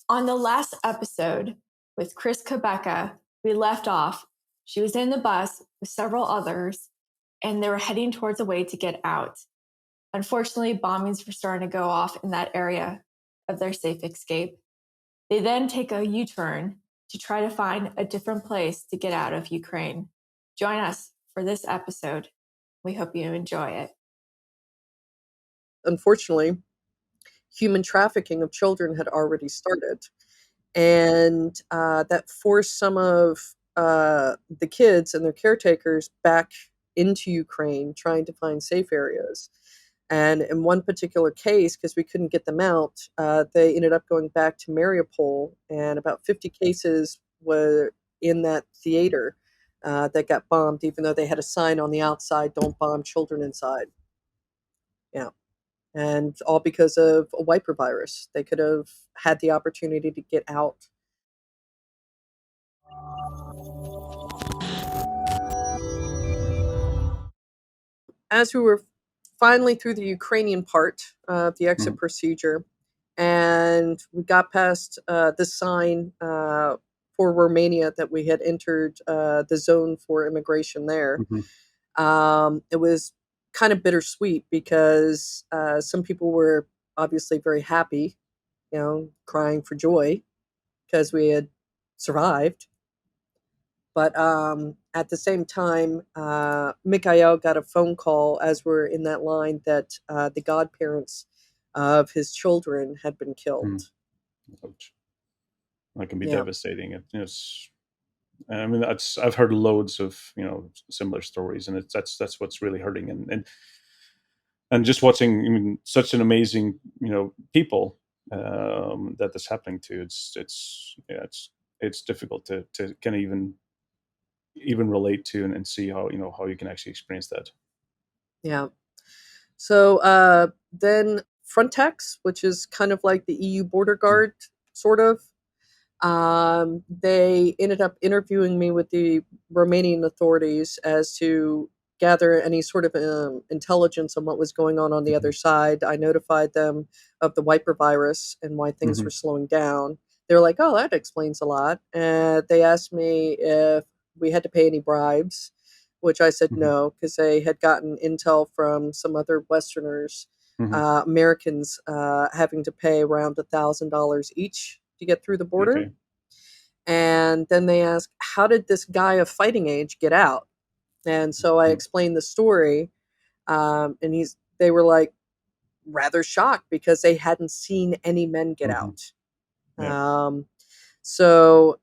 On the last episode with Chris Kubecka, we left off. She was in the bus with several others, and they were heading towards a way to get out. Unfortunately, bombings were starting to go off in that area of their safe escape. They then take a U-turn to try to find a different place to get out of Ukraine. Join us for this episode. We hope you enjoy it. Unfortunately, human trafficking of children had already started, and that forced some of the kids and their caretakers back into Ukraine, trying to find safe areas. And in one particular case, because we couldn't get them out, they ended up going back to Mariupol, and about 50 cases were in that theater that got bombed, even though they had a sign on the outside, "Don't bomb children inside." Yeah. And all because of a wiper virus. They could have had the opportunity to get out. As we were finally through the Ukrainian part of the exit procedure, and we got past the sign for Romania that we had entered the zone for immigration there, it was kind of bittersweet because some people were obviously very happy, crying for joy because we had survived. But at the same time, Mikhail got a phone call as we're in that line that the godparents of his children had been killed. Ouch. That can be devastating. I mean, I've heard loads of similar stories, and that's what's really hurting. And just watching such an amazing people that this happening to, it's difficult to kind of even relate to and see how you can actually experience that. Yeah. So then Frontex, which is kind of like the EU border guard, sort of, they ended up interviewing me with the Romanian authorities as to gather any sort of intelligence on what was going on the other side. I notified them of the wiper virus and why things were slowing down. They were like, "Oh, that explains a lot." And they asked me if we had to pay any bribes, which I said no, because they had gotten intel from some other Westerners, Americans, having to pay around $1,000 each to get through the border. Okay. And then they asked, how did this guy of fighting age get out? And so I explained the story, and they were like rather shocked because they hadn't seen any men get out. Yeah. So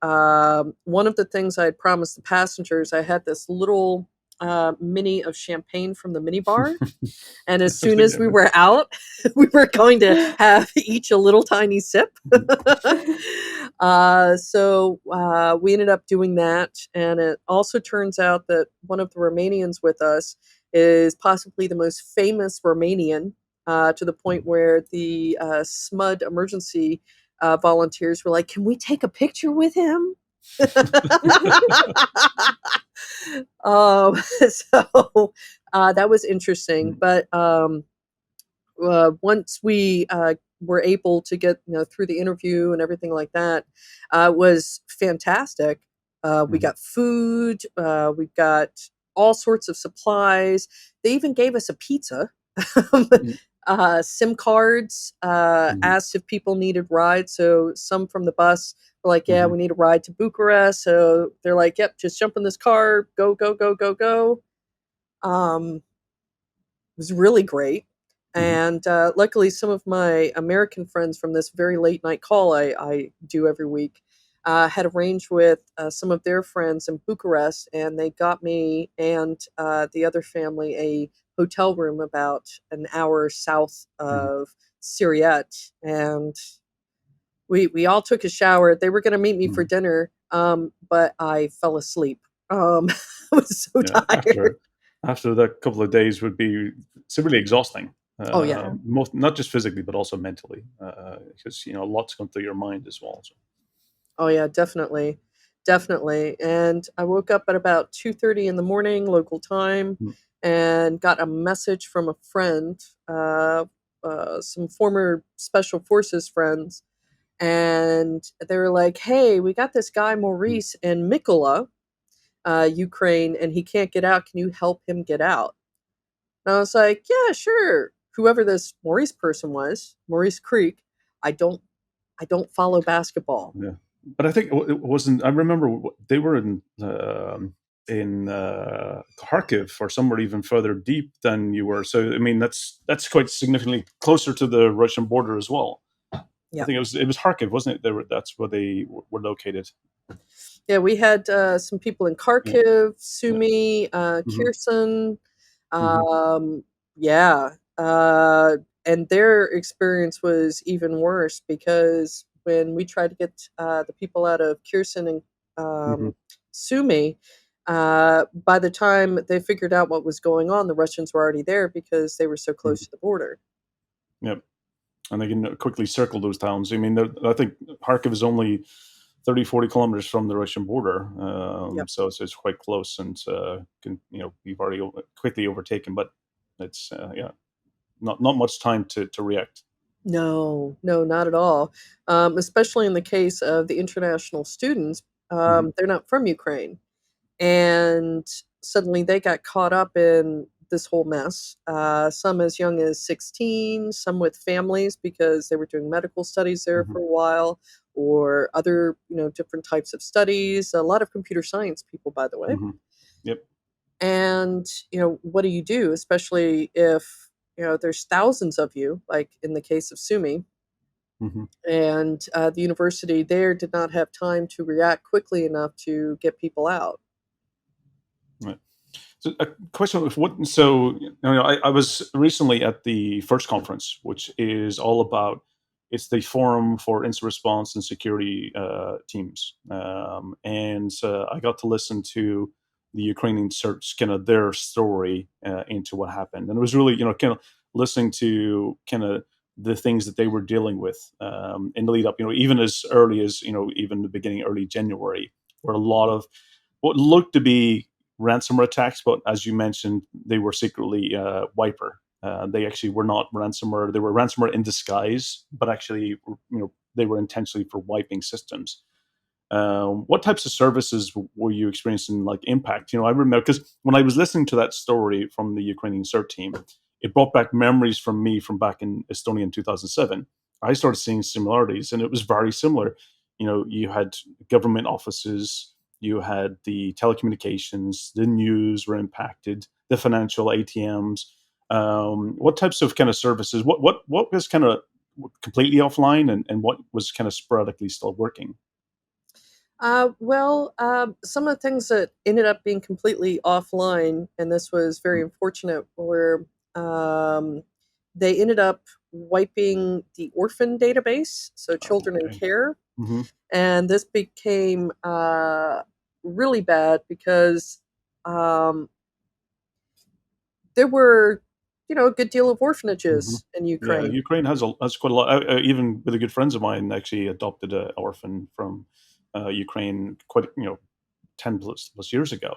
one of the things I had promised the passengers, I had this little mini of champagne from the minibar. And as soon as we were out, we were going to have each a little tiny sip. So we ended up doing that. And it also turns out that one of the Romanians with us is possibly the most famous Romanian, to the point where the SMUD emergency volunteers were like, "Can we take a picture with him?" So that was interesting. But once we were able to get through the interview and everything like that, was fantastic. We got food. We got all sorts of supplies. They even gave us a pizza. SIM cards, asked if people needed rides. So some from the bus were like, "Yeah, we need a ride to Bucharest." So they're like, "Yep, just jump in this car, go, go, go, go, go." It was really great. And luckily, some of my American friends from this very late night call I do every week had arranged with some of their friends in Bucharest, and they got me and the other family a hotel room about an hour south of Siriet. And we all took a shower. They were going to meet me for dinner, but I fell asleep. I was so tired. After that couple of days would be really exhausting. Oh yeah, not just physically but also mentally, because lots going through your mind as well. So. Oh yeah, definitely. And I woke up at about 2:30 in the morning local time, and got a message from a friend, some former special forces friends, and they were like, "Hey, we got this guy Maurice in Mykola, Ukraine, and he can't get out. Can you help him get out?" And I was like, "Yeah, sure." Whoever this Maurice person was, Maurice Creek, I don't follow basketball. Yeah, but I think it wasn't. I remember they were in Kharkiv or somewhere even further deep than you were. So I mean, that's quite significantly closer to the Russian border as well. Yeah. I think it was Kharkiv, wasn't it? That's where they were located. Yeah, we had some people in Kharkiv, Sumy, Mhm. Kherson. Mhm. Yeah. And their experience was even worse because when we tried to get the people out of Kherson and Mhm. Sumy, by the time they figured out what was going on, the Russians were already there because they were so close Mhm. to the border. Yep, and they can quickly circle those towns. I mean, I think Kharkiv is only 30, 40 kilometers from the Russian border, Yep. so it's quite close, and can you've already quickly overtaken. But it's yeah, not much time to react. No, no, not at all. Especially in the case of the international students, Hmm. they're not from Ukraine. And suddenly they got caught up in this whole mess. Some as young as 16, some with families because they were doing medical studies there Hmm. for a while, or other, different types of studies. A lot of computer science people, by the way. Hmm. Yep. And, what do you do, especially if, there's thousands of you, like in the case of Sumi, Hmm. and the university there did not have time to react quickly enough to get people out. Right. So a question of what? So I was recently at the first conference, which is all about. It's the Forum for Incident Response and Security Teams, and I got to listen to the Ukrainian search, kind of their story into what happened, and it was really kind of listening to kind of the things that they were dealing with in the lead up. Even as early as even the beginning, early January, where a lot of what looked to be ransomware attacks, but as you mentioned, they were secretly wiper. They actually were not ransomware; they were ransomware in disguise, but actually, they were intentionally for wiping systems. What types of services were you experiencing like impact? I remember because when I was listening to that story from the Ukrainian CERT team, it brought back memories from me from back in Estonia in 2007. I started seeing similarities, and it was very similar. You had government offices, you had the telecommunications, the news were impacted, the financial ATMs. What types of kind of services? What was kind of completely offline, and what was kind of sporadically still working? Some of the things that ended up being completely offline, and this was very unfortunate, were um, they ended up wiping the orphan database, so children in Okay. care. Hmm. And this became really bad because um, there were, a good deal of Hmm. orphanages in Yeah, Ukraine. Ukraine has quite a lot. Even with a good friends of mine, actually adopted an orphan from Ukraine quite 10 plus years ago.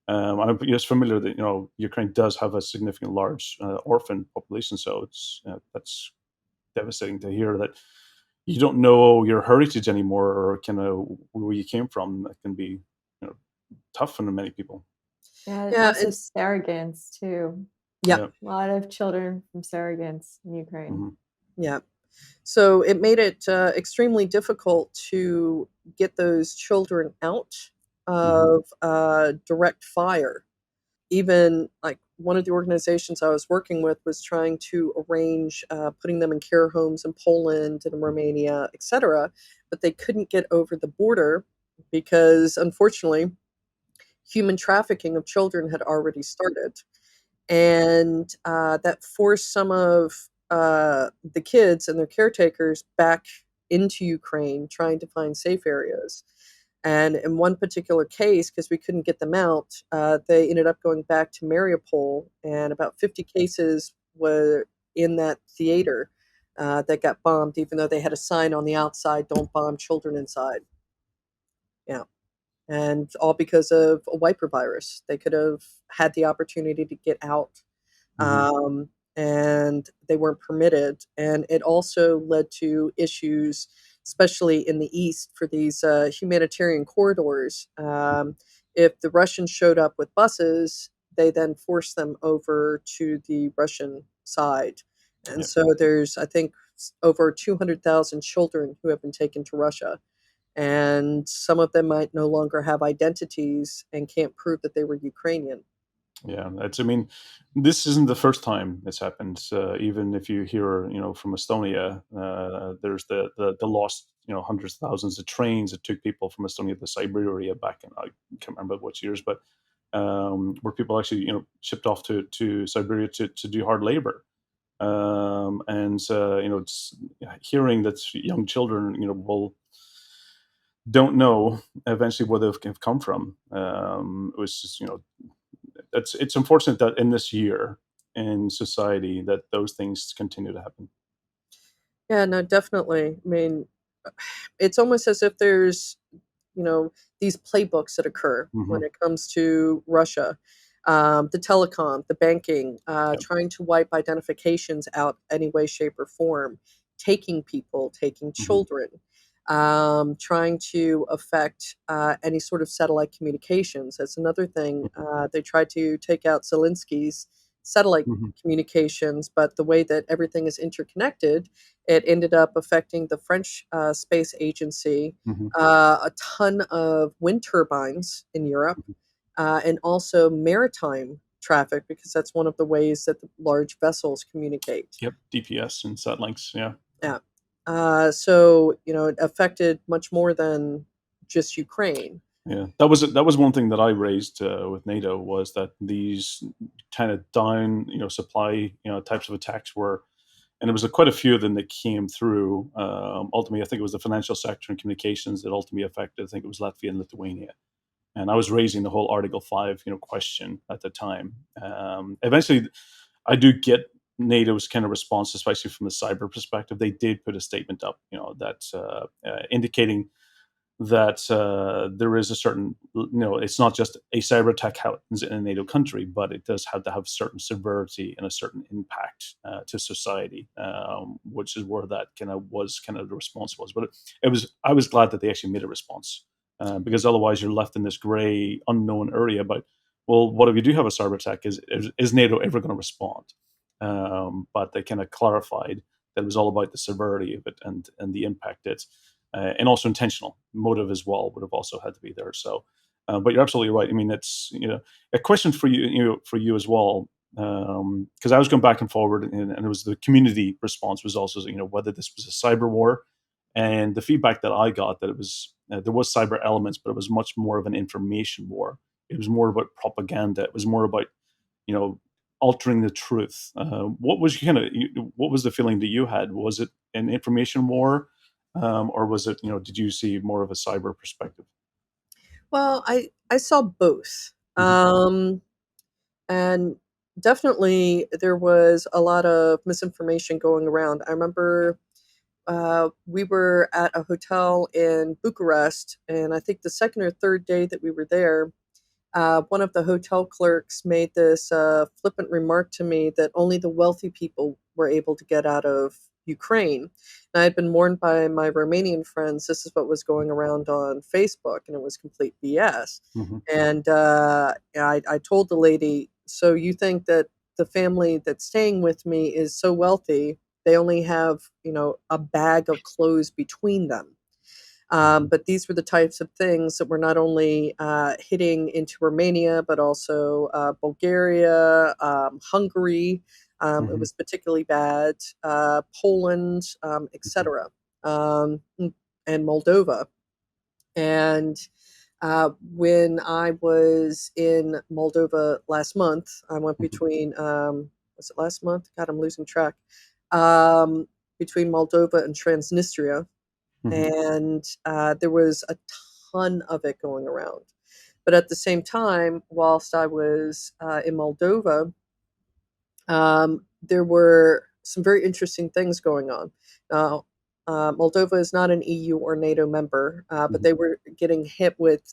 I'm just familiar that Ukraine does have a significant large orphan population, so it's that's devastating to hear that you don't know your heritage anymore or kind of where you came from. That can be you know tough for many people. Yeah, and Yeah, also and surrogates too. yeah, Yeah. A lot of children from surrogates in Ukraine. Hmm. yeah. So it made it extremely difficult to get those children out Hmm. of direct fire. Even like one of the organizations I was working with was trying to arrange putting them in care homes in Poland and in Romania, etc. But they couldn't get over the border because, unfortunately, human trafficking of children had already started. And that forced some of the kids and their caretakers back into Ukraine, trying to find safe areas. And in one particular case, because we couldn't get them out, they ended up going back to Mariupol, and about 50 cases were in that theater that got bombed, even though they had a sign on the outside, "Don't bomb children inside." Yeah. And all because of a wiper virus. They could have had the opportunity to get out, Hmm. and they weren't permitted. And it also led to issues especially in the east, for these humanitarian corridors. If the Russians showed up with buses, they then forced them over to the Russian side. And Yep. so there's, I think, over 200,000 children who have been taken to Russia. And some of them might no longer have identities and can't prove that they were Ukrainian. Yeah, I mean, this isn't the first time this happened. Even if you hear, from Estonia, there's the lost, hundreds of thousands of trains that took people from Estonia to Siberia back in, I can't remember what years, but where people actually, shipped off to Siberia to do hard labor. And it's hearing that young children, don't know eventually where they've come from. It was just, it's unfortunate that in this year in society that those things continue to happen. Yeah, no, definitely. I mean, it's almost as if there's, these playbooks that occur when Hmm. it comes to Russia, the telecom, the banking, Yep. trying to wipe identifications out any way, shape, or form, taking people, taking Hmm. children, trying to affect any sort of satellite communications. That's another thing. They tried to take out Zelensky's satellite Hmm. communications, but the way that everything is interconnected, it ended up affecting the French space agency, Hmm. a ton of wind turbines in Europe, and also maritime traffic, because that's one of the ways that the large vessels communicate. Yep. DPS and satlinks. Yeah. Yeah. So, it affected much more than just Ukraine. Yeah, that was one thing that I raised with NATO, was that these kind of down, supply, types of attacks were, and there was quite a few of them that came through. Ultimately, I think it was the financial sector and communications that ultimately affected. I think it was Latvia and Lithuania, and I was raising the whole Article 5, question at the time. Eventually, I do get NATO's kind of response, especially from the cyber perspective. They did put a statement up, that indicating that there is a certain, it's not just a cyber attack happens in a NATO country, but it does have to have certain severity and a certain impact to society, which is where that kind of the response was. But I was glad that they actually made a response, because otherwise you're left in this gray, unknown area. But well, what if you do have a cyber attack? Is NATO ever going to respond? But they kind of clarified that it was all about the severity of it and the impact and also intentional motive as well would have also had to be there. So, but you're absolutely right. I mean, it's a question for you, for you as well, because I was going back and forward, and it was the community response was also whether this was a cyber war, and the feedback that I got that it was there was cyber elements, but it was much more of an information war. It was more about propaganda. It was more about you know altering the truth. What was the feeling that you had? Was it an information war? Or was it, did you see more of a cyber perspective? Well, I saw both. Hmm. And definitely there was a lot of misinformation going around. I remember we were at a hotel in Bucharest, and I think the second or third day that we were there, one of the hotel clerks made this flippant remark to me that only the wealthy people were able to get out of Ukraine. And I had been warned by my Romanian friends this is what was going around on Facebook, and it was complete BS. Hmm. And I told the lady, so you think that the family that's staying with me is so wealthy, they only have, a bag of clothes between them. But these were the types of things that were not only hitting into Romania, but also Bulgaria, Hungary. It Hmm. was particularly bad, Poland, etc., um, and Moldova. And when I was in Moldova last month, I went Hmm. between, was it last month? God, I'm losing track. Um, Between Moldova and Transnistria, Hmm. and there was a ton of it going around. But at the same time, whilst I was in Moldova, there were some very interesting things going on. Now, Moldova is not an EU or NATO member, but Hmm. they were getting hit with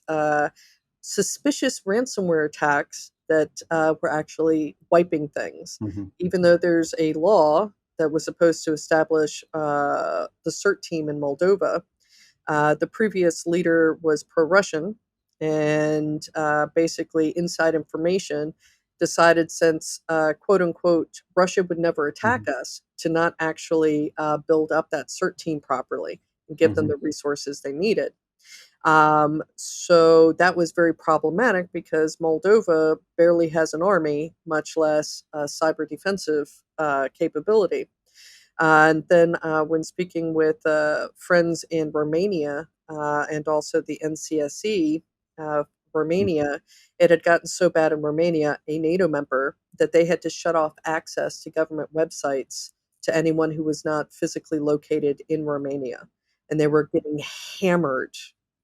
suspicious ransomware attacks that were actually wiping things. Hmm. Even though there's a law that was supposed to establish the CERT team in Moldova. The previous leader was pro-Russian, and basically inside information decided, since quote unquote Russia would never attack us, to not actually build up that CERT team properly and give them the resources they needed. So that was very problematic because Moldova barely has an army, much less cyber defensive capability. And then when speaking with friends in Romania and also the NCSE, Romania, it had gotten so bad in Romania, a NATO member, that they had to shut off access to government websites to anyone who was not physically located in Romania. And they were getting hammered,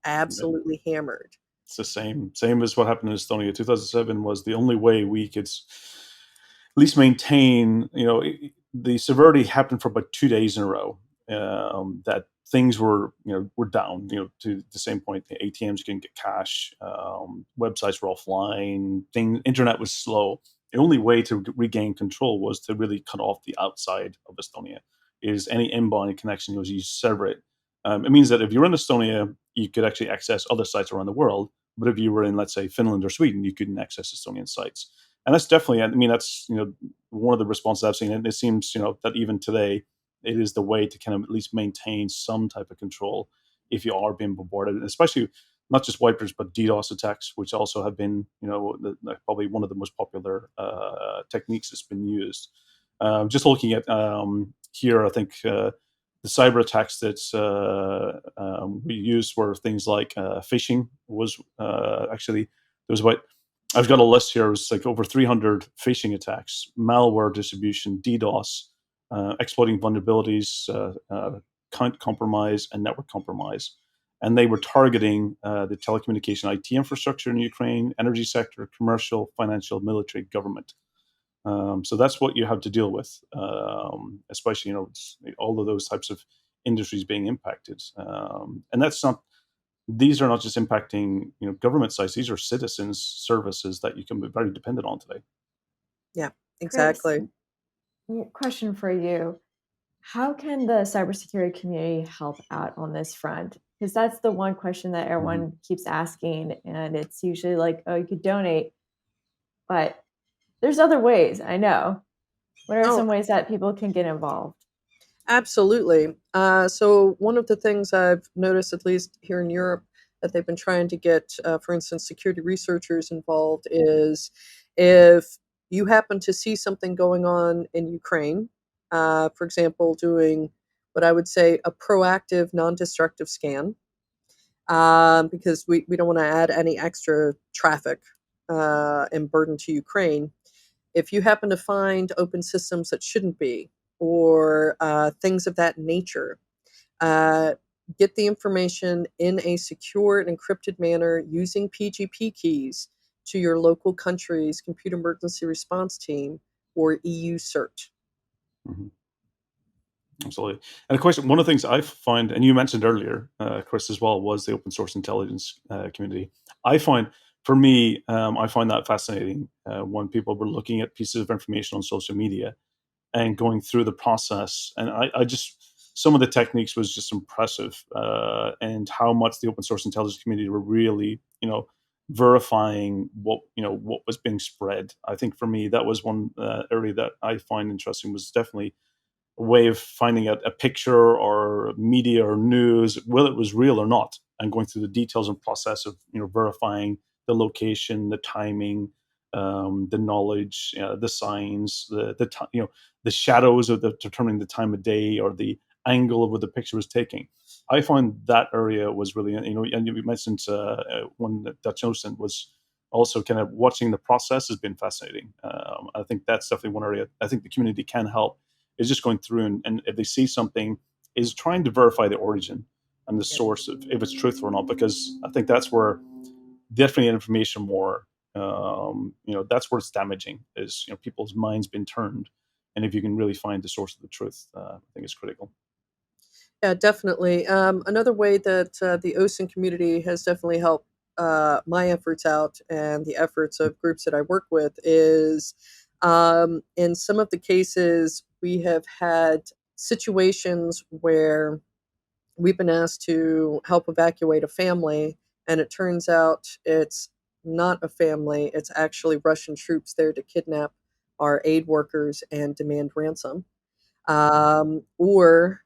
absolutely hammered. It's the same as what happened in Estonia. 2007 was the only way we could at least maintain, the severity happened for about 2 days in a row. That things were down, to the same point. The ATMs couldn't get cash, websites were offline, internet was slow. The only way to regain control was to really cut off the outside of Estonia. Is any inbound connection, you sever it. It means that if you're in Estonia, you could actually access other sites around the world. But if you were in, let's say, Finland or Sweden, you couldn't access Estonian sites. And that's definitely, that's one of the responses I've seen. And it seems that even today, it is the way to kind of at least maintain some type of control if you are being bombarded, and especially not just wipers but DDoS attacks, which also have been probably one of the most popular techniques that's been used. Just looking at here, I think the cyber attacks that we used were things like phishing was actually, there was about, I've got a list here. It was like over 300 phishing attacks, malware distribution, DDoS, exploiting vulnerabilities, account compromise, and network compromise. And they were targeting the telecommunication IT infrastructure in Ukraine, energy sector, commercial, financial, military, government. So that's what you have to deal with, especially all of those types of industries being impacted. And that's not. These are not just impacting government sites; these are citizens' services that you can be very dependent on today. Yeah, exactly. Chris, question for you: how can the cybersecurity community help out on this front? Because that's the one question that everyone keeps asking, and it's usually like, "Oh, you could donate," but there's other ways. I know. What are some ways that people can get involved? Absolutely. So one of the things I've noticed, at least here in Europe, that they've been trying to get, for instance, security researchers involved is if you happen to see something going on in Ukraine, for example, doing what I would say a proactive, non-destructive scan, because we don't want to add any extra traffic and burden to Ukraine. If you happen to find open systems that shouldn't be, or things of that nature, get the information in a secure and encrypted manner using PGP keys to your local country's computer emergency response team or EU CERT. Absolutely. And a question, one of the things I find, and you mentioned earlier, Chris, as well, was the open source intelligence community. I find, for me, I find that fascinating when people were looking at pieces of information on social media and going through the process. And I just, some of the techniques was just impressive, and how much the open source intelligence community were really, verifying what was being spread. I think for me, that was one area that I find interesting, was definitely a way of finding out a picture or media or news, whether it was real or not, and going through the details and process of verifying the location, the timing, the knowledge, the signs, the shadows of determining the time of day or the angle of what the picture was taking. I find that area was really, and you mentioned one that Dutch Innocent was also kind of watching the process has been fascinating. I think that's definitely one area I think the community can help, is just going through and if they see something, is trying to verify the origin and the source of if it's truthful or not, because I think that's where definitely information war, that's where it's damaging, is people's minds been turned, and if you can really find the source of the truth, I think it's critical. Yeah, definitely. Another way that the OSINT community has definitely helped my efforts out and the efforts of groups that I work with is In some of the cases, we have had situations where we've been asked to help evacuate a family, and it turns out it's not a family, it's actually Russian troops there to kidnap our aid workers and demand ransom. Or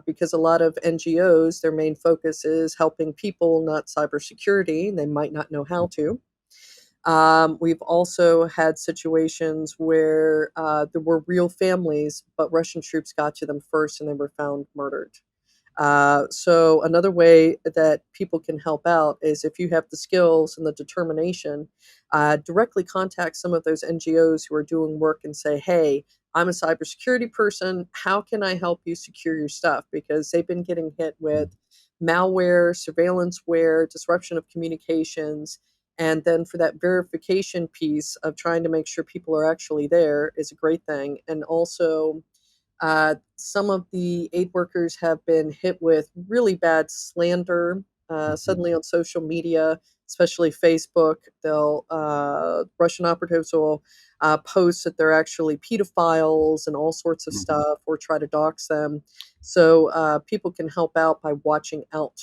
because a lot of NGOs, their main focus is helping people, not cybersecurity, they might not know how to. We've also had situations where there were real families, but Russian troops got to them first and they were found murdered. So another way that people can help out is if you have the skills and the determination, directly contact some of those NGOs who are doing work and say, hey, I'm a cybersecurity person. How can I help you secure your stuff? Because they've been getting hit with malware, surveillanceware, disruption of communications. And then for that verification piece of trying to make sure people are actually there is a great thing. And also, some of the aid workers have been hit with really bad slander suddenly on social media, especially Facebook. Russian operatives will post that they're actually pedophiles and all sorts of stuff, or try to dox them. So people can help out by watching out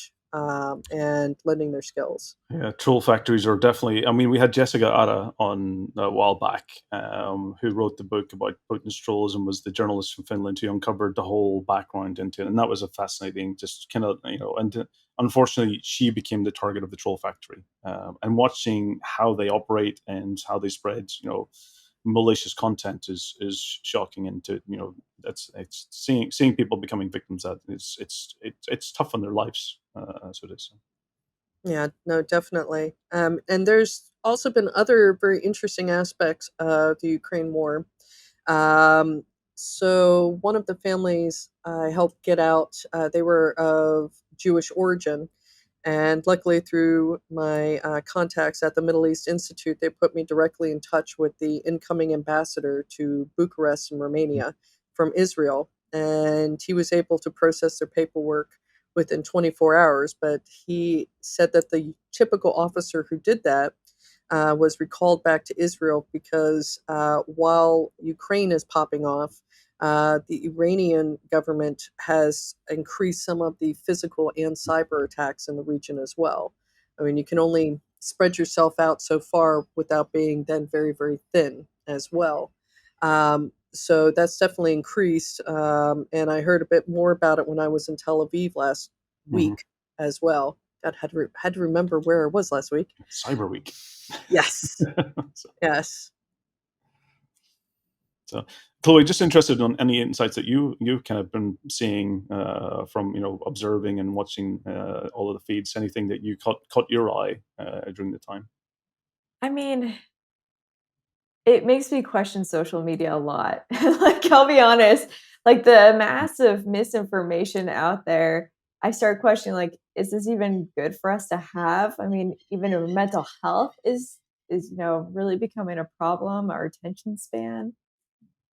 and lending their skills. Yeah, troll factories are definitely. I mean, we had Jessica Ada on a while back, who wrote the book about Putin's trolls and was the journalist from Finland who uncovered the whole background into it, and that was a fascinating, just kind of And unfortunately, she became the target of the troll factory, and watching how they operate and how they spread, malicious content is shocking, and it's seeing people becoming victims that it's tough on their lives, so it is. Yeah, no, definitely. And there's also been other very interesting aspects of the Ukraine war. Um, so one of the families I helped get out, they were of Jewish origin. And luckily, through my contacts at the Middle East Institute, they put me directly in touch with the incoming ambassador to Bucharest in Romania from Israel. And he was able to process their paperwork within 24 hours. But he said that the typical officer who did that was recalled back to Israel because while Ukraine is popping off, the Iranian government has increased some of the physical and cyber attacks in the region as well. I mean, you can only spread yourself out so far without being then very, very thin as well. So that's definitely increased. And I heard a bit more about it when I was in Tel Aviv last week as well. God, had to remember where I was last week. Cyber Week. Yes. Yes. So, Chloe, just interested in any insights that you've kind of been seeing from observing and watching all of the feeds. Anything that you caught your eye during the time? I mean, it makes me question social media a lot. Like, I'll be honest, like the massive misinformation out there, I start questioning, like, is this even good for us to have? I mean, even our mental health is really becoming a problem, our attention span.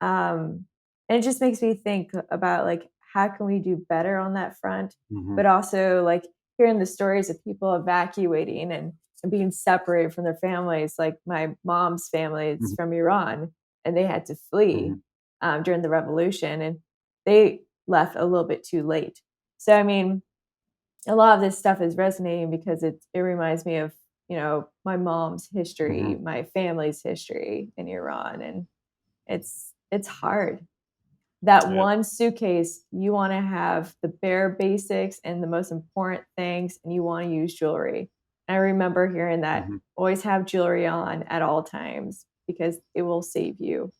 And it just makes me think about, like, how can we do better on that front? But also, like, hearing the stories of people evacuating and being separated from their families. Like my mom's family is from Iran, and they had to flee during the revolution, and they left a little bit too late. So, I mean, a lot of this stuff is resonating because it reminds me of my mom's history, my family's history in Iran, and it's hard. That Yeah. one suitcase, you want to have the bare basics and the most important things, and you want to use jewelry. I remember hearing that always have jewelry on at all times because it will save you.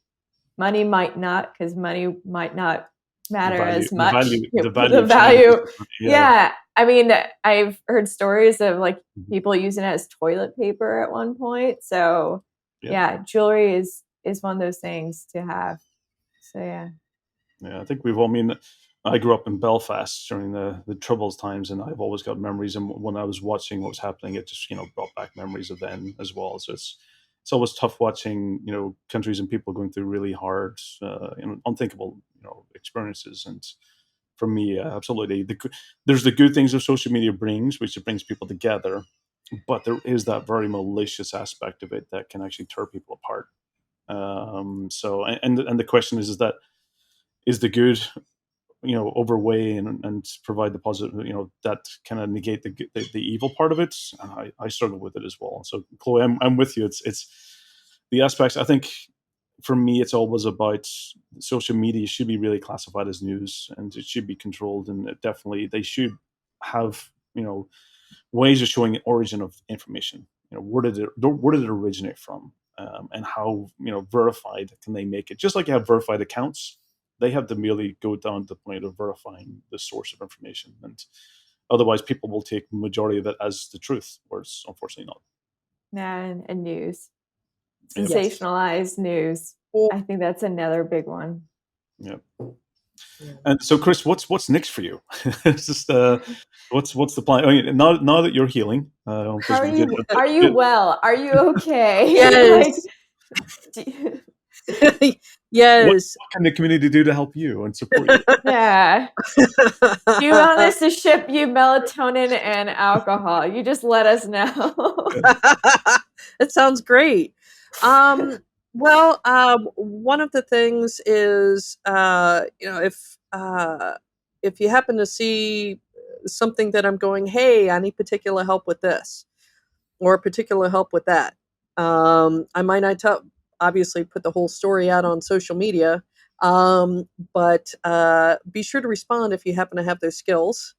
Money might not, because money might not matter as much. The But value the of change. yeah. I mean, I've heard stories of like people using it as toilet paper at one point. So yeah, jewelry is one of those things to have. So yeah. Yeah, I think we've all. I mean, I grew up in Belfast during the Troubles times, and I've always got memories. And when I was watching what was happening, it just brought back memories of then as well. So it's always tough watching countries and people going through really hard, unthinkable experiences. And for me, absolutely, there's the good things that social media brings, which it brings people together, but there is that very malicious aspect of it that can actually tear people apart. So and the question is that is the good overweigh and provide the positive, that kind of negate the evil part of it. I struggle with it as well. So Chloe, I'm with you. It's the aspects. I think for me, it's always about social media should be really classified as news, and it should be controlled, and definitely they should have ways of showing the origin of information. Where did it originate from, and how verified can they make it? Just like you have verified accounts, they have to merely go down to the point of verifying the source of information, and otherwise people will take the majority of it as the truth, where it's unfortunately not. Yeah, and news, Yep. sensationalized news. Well, I think that's another big one. Yeah. And so, Chris, what's next for you? It's just what's the plan? I mean, now that you're healing, How are you? Are you well? Are you okay? Yes. Yes. What can the community do to help you and support you? Yeah. Do you want us to ship you melatonin and alcohol? You just let us know. That sounds great. Well, one of the things is, if you happen to see something that I'm going, hey, I need particular help with this, or particular help with that. I might not obviously put the whole story out on social media, but be sure to respond if you happen to have those skills,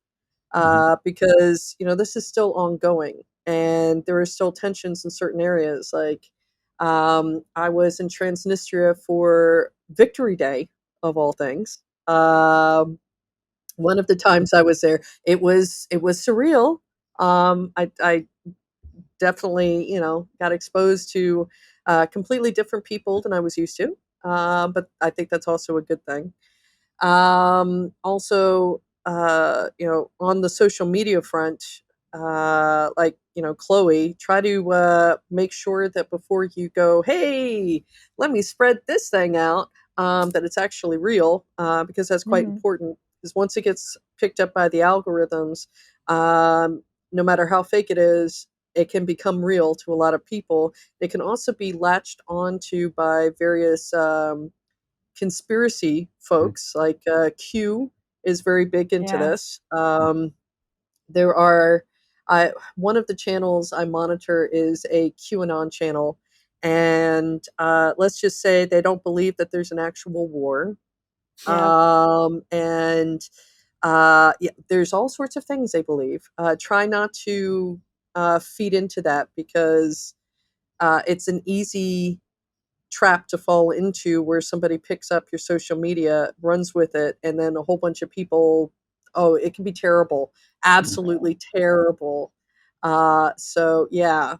because this is still ongoing, and there are still tensions in certain areas. Like, I was in Transnistria for Victory Day, of all things. One of the times I was there, it was surreal. I definitely, got exposed to completely different people than I was used to. But I think that's also a good thing. Also, on the social media front, like, Chloe, try to make sure that before you go, hey, let me spread this thing out, that it's actually real, because that's quite important. Because once it gets picked up by the algorithms, no matter how fake it is, it can become real to a lot of people. It can also be latched onto by various conspiracy folks, like Q is very big into this. There are one of the channels I monitor is a QAnon channel, and let's just say they don't believe that there's an actual war. And there's all sorts of things they believe. Try not to feed into that, because it's an easy trap to fall into, where somebody picks up your social media, runs with it, and then a whole bunch of people, it can be terrible, absolutely terrible. So yeah,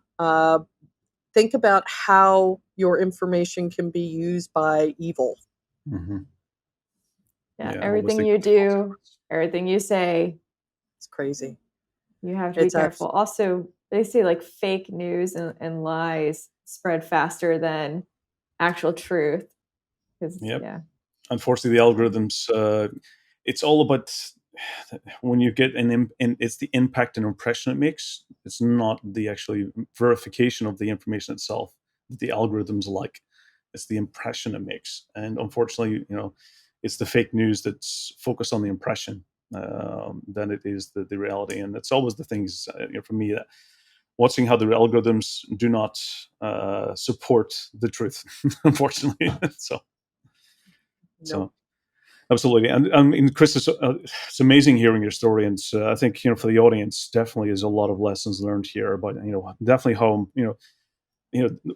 think about how your information can be used by evil. Everything you do, everything you say, it's crazy. You have to be careful. Also, they say like fake news and lies spread faster than actual truth. Unfortunately, the algorithms, it's all about when you get it's the impact and impression it makes. It's not the actually verification of the information itself that the algorithms like. It's the impression it makes. And unfortunately, it's the fake news that's focused on the impression than it is the reality. And it's always the things, for me, that watching how the algorithms do not support the truth, unfortunately. So absolutely. And I mean, Chris, it's amazing hearing your story. And I think, for the audience, definitely is a lot of lessons learned here about, definitely how,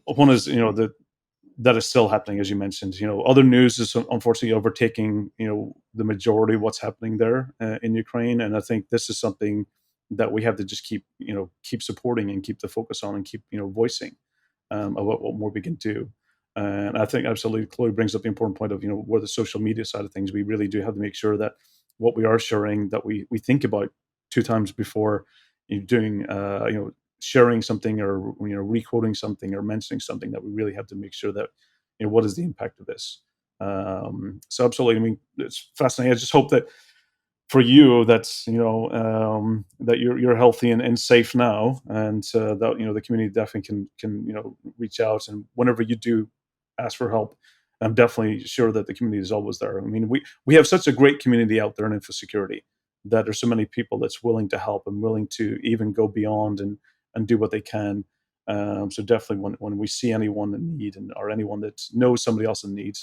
one is, that is still happening, as you mentioned. Other news is unfortunately overtaking, the majority of what's happening there in Ukraine. And I think this is something that we have to just keep supporting and keep the focus on and keep, voicing about what more we can do. And I think absolutely Chloe brings up the important point of, where the social media side of things, we really do have to make sure that what we are sharing, that we think about 2 times before doing, sharing something, or re-quoting something or mentioning something, that we really have to make sure that what is the impact of this. So absolutely, I mean, it's fascinating. I just hope that for you, that's that you're healthy and safe now, and that the community definitely can reach out, and whenever you do ask for help. I'm definitely sure that the community is always there. I mean, we have such a great community out there in info security that there's so many people that's willing to help and willing to even go beyond and do what they can. So definitely when we see anyone in need or anyone that knows somebody else in need,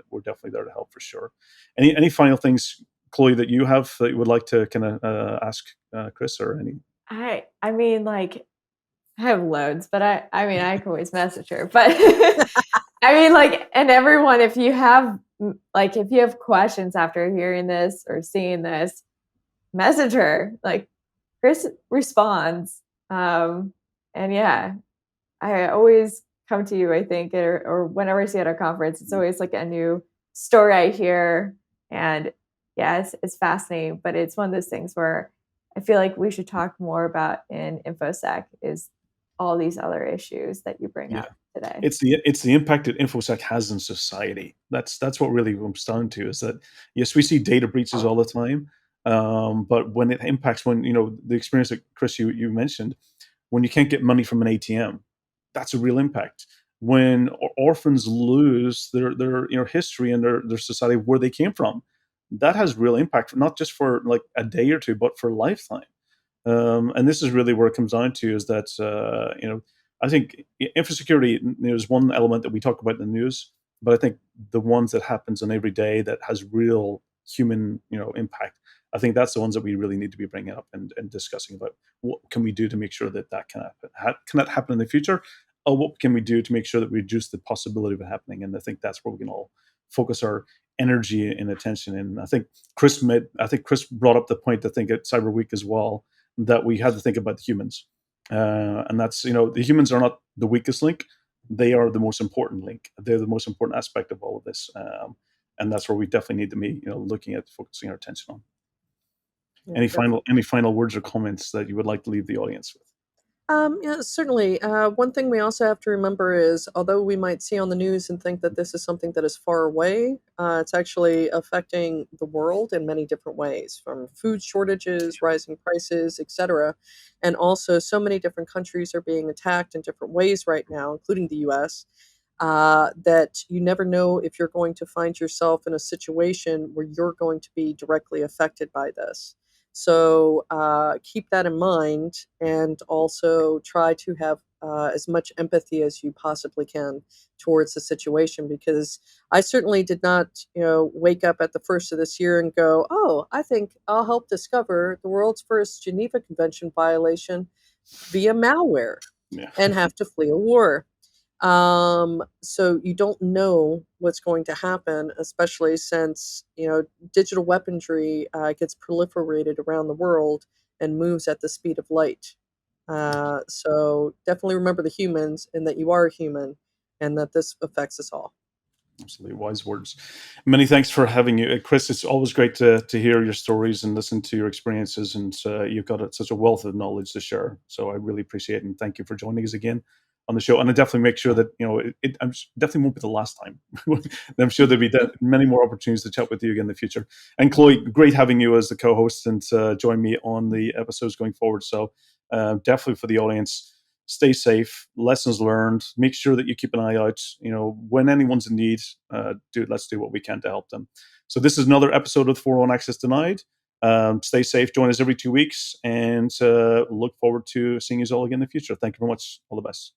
we're definitely there to help for sure. Any final things, Chloe, that you have that you would like to kind of ask Chris or any? I mean, like, I have loads, but I mean, I can always message her. But I mean, like, and everyone, if you have questions after hearing this or seeing this, message her. Like, Chris responds. And yeah, I always come to you, I think, or whenever I see at a conference, it's always like a new story I hear. And yeah, it's fascinating, but it's one of those things where I feel like we should talk more about in InfoSec is all these other issues that you bring up today. It's the impact that InfoSec has in society. That's what really comes down to is that, yes, we see data breaches all the time, but when it impacts, when the experience that Chris you mentioned, when you can't get money from an ATM, that's a real impact. When orphans lose their history and their society where they came from, that has real impact, not just for like a day or two, but for a lifetime. And this is really where it comes down to is that I think info security is one element that we talk about in the news, but I think the ones that happens on every day that has real human impact, I think that's the ones that we really need to be bringing up and discussing about what can we do to make sure that can happen. Can that happen in the future? Or what can we do to make sure that we reduce the possibility of it happening? And I think that's where we can all focus our energy and attention. And I think Chris brought up the point, I think at Cyber Week as well, that we had to think about the humans. And that's, the humans are not the weakest link. They are the most important link. They're the most important aspect of all of this. And that's where we definitely need to be, looking at focusing our attention on. Yeah, any final words or comments that you would like to leave the audience with? Yeah, certainly. One thing we also have to remember is, although we might see on the news and think that this is something that is far away, it's actually affecting the world in many different ways, from food shortages, rising prices, etc. And also, so many different countries are being attacked in different ways right now, including the U.S., that you never know if you're going to find yourself in a situation where you're going to be directly affected by this. So keep that in mind, and also try to have as much empathy as you possibly can towards the situation, because I certainly did not, wake up at the first of this year and go, oh, I think I'll help discover the world's first Geneva Convention violation via malware and have to flee a war. So you don't know what's going to happen, especially since, digital weaponry gets proliferated around the world and moves at the speed of light. So definitely remember the humans, and that you are human, and that this affects us all. Absolutely wise words. Many thanks for having you, Chris. It's always great to hear your stories and listen to your experiences, and you've got such a wealth of knowledge to share. So I really appreciate it, and thank you for joining us again on the show. And I definitely make sure that I'm definitely won't be the last time. I'm sure there'll be many more opportunities to chat with you again in the future. And Chloe, great having you as the co-host and join me on the episodes going forward. So definitely for the audience, stay safe, lessons learned, make sure that you keep an eye out, when anyone's in need, let's do what we can to help them. So this is another episode of 401 Access Denied. Stay safe, join us every 2 weeks, and look forward to seeing you all again in the future. Thank you very much. All the best.